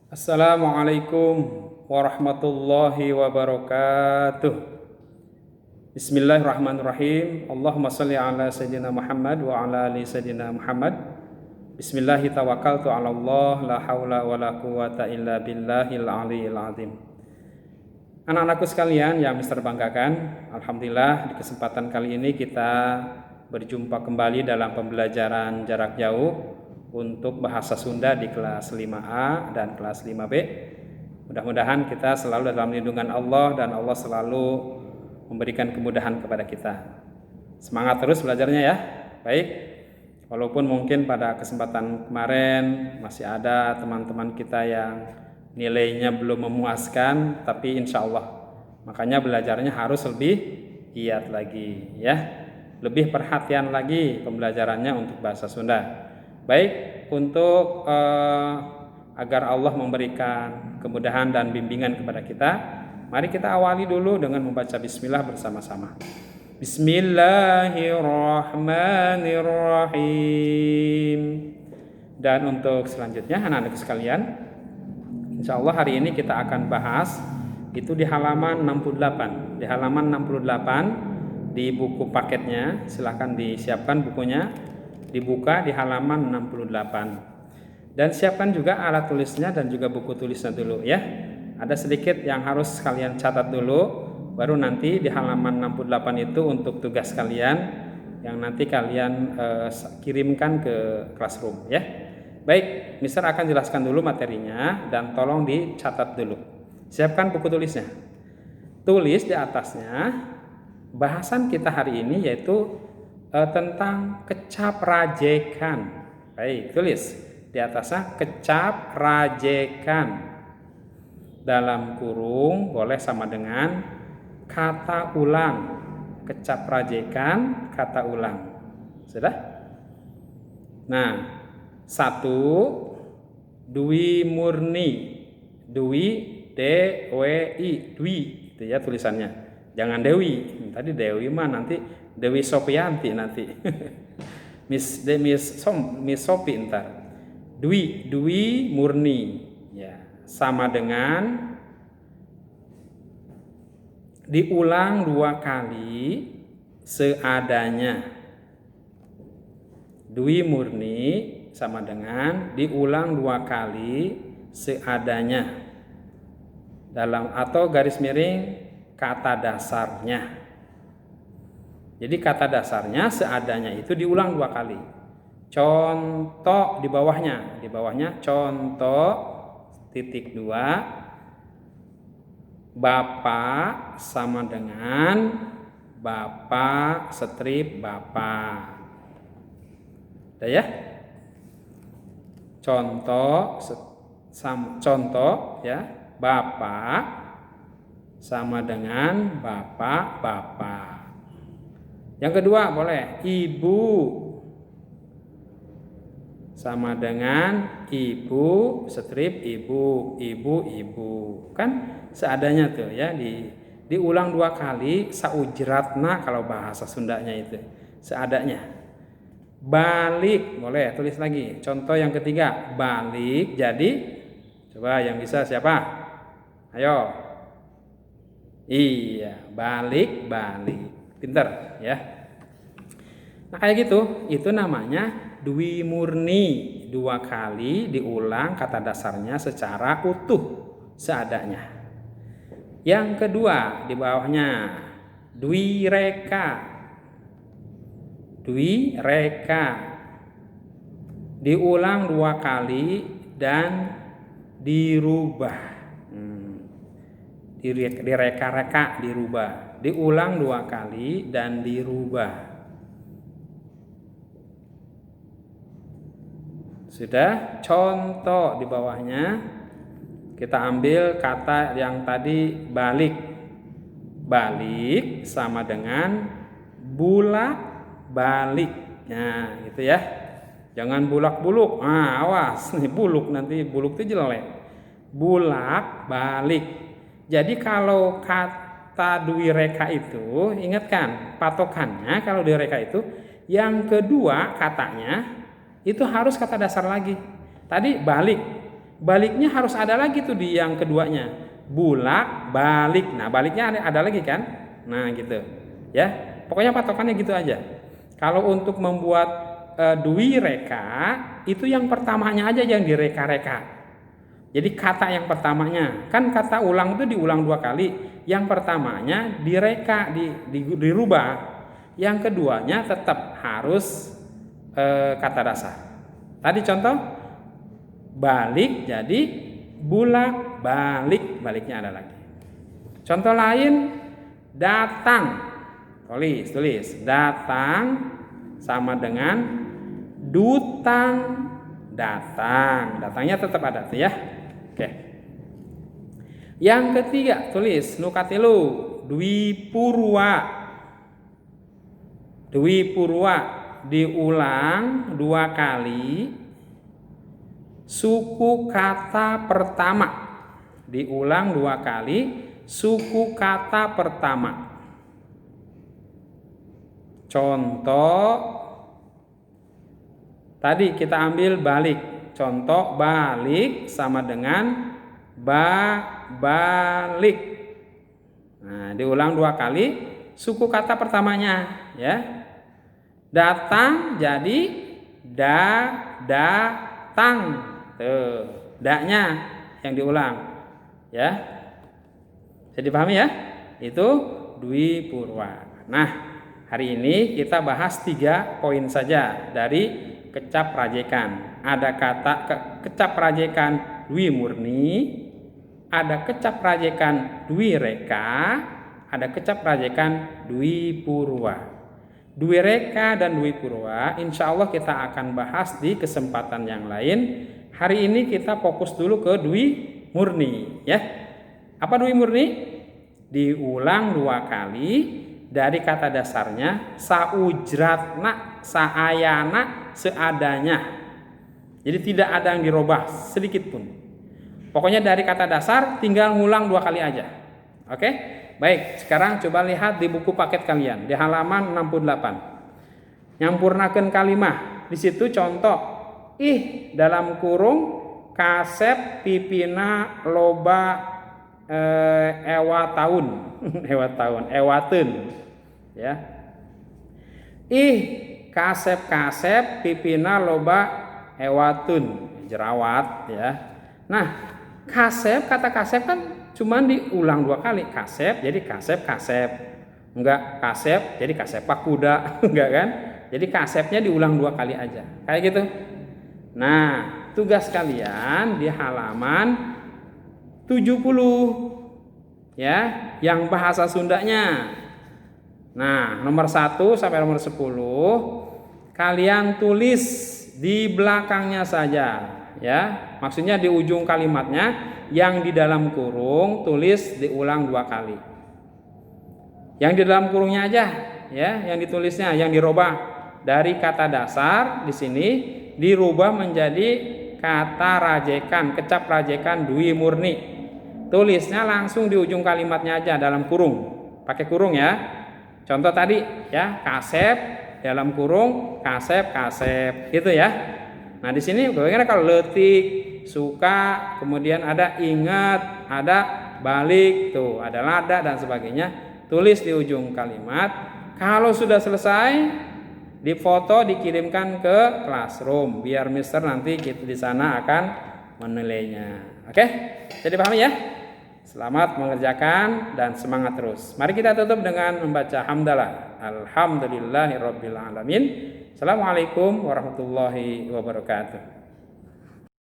Assalamualaikum warahmatullahi wabarakatuh. Bismillahirrahmanirrahim. Allahumma salli ala sayyidina Muhammad wa ala ali sayyidina Muhammad. Bismillahi tawakkaltu ala Allah, la haula wa la quwata illa billahil aliyil azim. Anak-anakku sekalian yang Mister banggakan, alhamdulillah di kesempatan kali ini kita berjumpa kembali dalam pembelajaran jarak jauh untuk bahasa Sunda di kelas 5A dan kelas 5B. Mudah-mudahan kita selalu dalam lindungan Allah dan Allah selalu memberikan kemudahan kepada kita. Semangat terus belajarnya ya. Baik. Walaupun mungkin pada kesempatan kemarin masih ada teman-teman kita yang nilainya belum memuaskan, tapi insya Allah makanya belajarnya harus lebih giat lagi ya. Lebih perhatian lagi pembelajarannya untuk bahasa Sunda. Baik, untuk agar Allah memberikan kemudahan dan bimbingan kepada kita, mari kita awali dulu dengan membaca bismillah bersama-sama. Bismillahirrahmanirrahim. Dan untuk selanjutnya anak-anak sekalian, insya Allah hari ini kita akan bahas itu di halaman 68. Di halaman 68 di buku paketnya, silahkan disiapkan bukunya. Dibuka di halaman 68 dan siapkan juga alat tulisnya dan juga buku tulisnya dulu ya. Ada sedikit yang harus kalian catat dulu, baru nanti di halaman 68 itu untuk tugas kalian yang nanti kalian kirimkan ke classroom ya. Baik, Mister akan jelaskan dulu materinya dan tolong dicatat dulu. Siapkan buku tulisnya. Tulis di atasnya bahasan kita hari ini yaitu tentang kecap rajekan. Baik, tulis di atasnya kecap rajekan. Dalam kurung boleh sama dengan kata ulang. Kecap rajekan, kata ulang. Sudah? Nah, 1 Dwi Murni. Dwi D-W-I, Dwi itu ya tulisannya. Jangan Dewi. Tadi Dewi mah nanti Dewi Sopianti nanti. Miss Sopi ntar. Dwi Murni ya, sama dengan diulang 2 kali seadanya. Dwi Murni sama dengan diulang 2 kali seadanya. Dalam atau garis miring kata dasarnya. Jadi kata dasarnya seadanya itu diulang 2 kali. Contoh di bawahnya contoh titik 2 Bapak sama dengan Bapak strip Bapak. Udah ya? Contoh ya, Bapak sama dengan Bapak. Yang kedua boleh ibu sama dengan ibu strip ibu. Kan seadanya tuh ya, diulang 2 kali saujratna kalau bahasa Sundanya itu. Seadanya. Balik boleh tulis lagi. Contoh yang ketiga, balik jadi coba yang bisa siapa? Ayo. Iya, balik. Pinter ya. Nah kayak gitu, itu namanya Dwi Murni. 2 kali diulang kata dasarnya secara utuh seadanya. Yang kedua di bawahnya Dwi Reka. Diulang 2 kali dan dirubah. Direka-reka dirubah. Diulang 2 kali dan dirubah. Sudah? Contoh di bawahnya kita ambil kata yang tadi balik. Balik sama dengan bulak-balik. Nah, gitu ya. Jangan bulak-buluk. Ah, awas, nih buluk nanti buluk itu jelek. Bulak-balik. Jadi kalau kata Dwi Reka itu, ingatkan patokannya kalau Dwi Reka itu yang kedua katanya itu harus kata dasar lagi. Tadi balik. baliknya harus ada lagi tuh di yang keduanya. Bulak, balik. Nah, baliknya ada lagi kan? Nah, gitu. Ya. Pokoknya patokannya gitu aja. Kalau untuk membuat dwi reka, itu yang pertamanya aja yang direka-reka. Jadi kata yang pertamanya, kan kata ulang itu diulang 2 kali. Yang pertamanya direka, dirubah. Yang keduanya tetap harus kata dasar. Tadi contoh balik jadi bulak, balik, baliknya ada lagi. Contoh lain datang. Tulis. Datang sama dengan dutang, datang. Datangnya tetap ada tuh ya. Oke. Yang ketiga, tulis nukatilu, dwi purwa. Dwi purwa diulang 2 kali. Suku kata pertama diulang 2 kali. Suku kata pertama. Contoh tadi kita ambil balik. Contoh balik sama dengan balik. Nah, diulang 2 kali suku kata pertamanya ya. Datang jadi datang. Tuh, daknya yang diulang ya. Bisa dipahami ya? Itu dwi purwa. Nah, hari ini kita bahas 3 poin saja dari kecap rajekan. Ada kata kecap rajekan dwi murni, ada kecap rajekan dwi reka, ada kecap rajekan dwi purwa. Dwi reka dan dwi purwa insya Allah kita akan bahas di kesempatan yang lain. Hari ini kita fokus dulu ke dwi murni ya. Apa dwi murni? Diulang 2 kali dari kata dasarnya saujratna, saayana, seadanya. Jadi tidak ada yang dirubah sedikit pun. Pokoknya dari kata dasar tinggal ngulang 2 kali aja. Oke? Baik, sekarang coba lihat di buku paket kalian di halaman 68. Nyampurnakeun kalimah. Di situ contoh dalam kurung kasep pipina loba ewataun ewateun ya. Kasep pipina loba ewatun, jerawat ya. Nah, kata kasep kan cuma diulang 2 kali. Kasep jadi kasep. Enggak kasep jadi kasepak kuda, enggak kan? Jadi kasepnya diulang 2 kali aja. Kayak gitu. Nah, tugas kalian di halaman 70 ya, yang bahasa Sundanya. Nah, nomor 1 sampai nomor 10 kalian tulis di belakangnya saja ya. Maksudnya di ujung kalimatnya, yang di dalam kurung tulis diulang 2 kali. Yang di dalam kurungnya aja ya, yang ditulisnya, yang dirubah dari kata dasar di sini dirubah menjadi kata rajekan, kecap rajekan dwi murni. Tulisnya langsung di ujung kalimatnya aja dalam kurung. Pakai kurung ya. Contoh tadi ya, kasep dalam kurung, kasep gitu ya. Nah, di sini bagaimana kalau letik, suka, kemudian ada ingat, ada balik, tuh, ada lada dan sebagainya. Tulis di ujung kalimat. Kalau sudah selesai, difoto dikirimkan ke classroom biar mister nanti di sana akan menilainya. Oke? Jadi pahami ya? Selamat mengerjakan dan semangat terus. Mari kita tutup dengan membaca hamdalah. Alhamdulillahirabbil alamin. Assalamualaikum warahmatullahi wabarakatuh.